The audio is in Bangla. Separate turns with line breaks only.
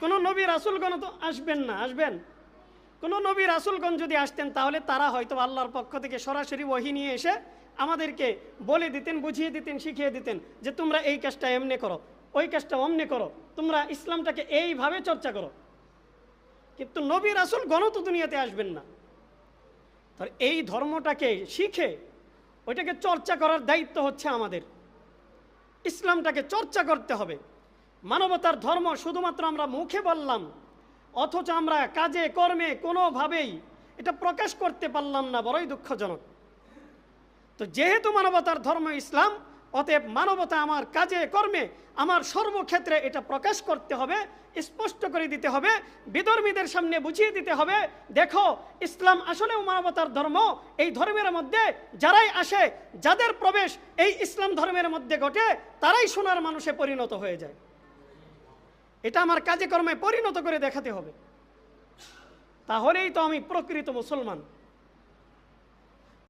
কোনো নবী রাসূলগণ তো আসবেন না। আসবেন? কোনো নবী রাসূলগণ যদি আসতেন তাহলে তারা হয়তো আল্লাহর পক্ষ থেকে সরাসরি ওহী নিয়ে এসে আমাদেরকে বলে দিতেন, বুঝিয়ে দিতেন, শিখিয়ে দিতেন যে তোমরা এই কাজটা এমনি করো, ওই কাজটা অমনি করো, তোমরা ইসলামটাকে এইভাবে চর্চা করো। কিন্তু নবী রাসূলগণ তো দুনিয়াতে আসবেন না। তাহলে এই ধর্মটাকে শিখে ওইটাকে চর্চা করার দায়িত্ব হচ্ছে আমাদের। ইসলামটাকে চর্চা করতে হবে। মানবতার ধর্ম শুধুমাত্র আমরা মুখে বললাম, অথচ আমরা কাজে কর্মে কোনোভাবেই এটা প্রকাশ করতে পারলাম না, বড়ই দুঃখজনক। তো যেহেতু মানবতার ধর্ম ইসলাম, অতএব মানবতা আমার কাজে কর্মে, আমার সর্বক্ষেত্রে এটা প্রকাশ করতে হবে, স্পষ্ট করে দিতে হবে, বিধর্মীদের সামনে বুঝিয়ে দিতে হবে, দেখো ইসলাম আসলেও মানবতার ধর্ম। এই ধর্মের মধ্যে যারাই আসে, যাদের প্রবেশ এই ইসলাম ধর্মের মধ্যে ঘটে, তারাই সোনার মানুষে পরিণত হয়ে যায়। এটা আমার কাজে কর্মে পরিণত করে দেখাতে হবে, তাহলেই তো আমি প্রকৃত মুসলমান।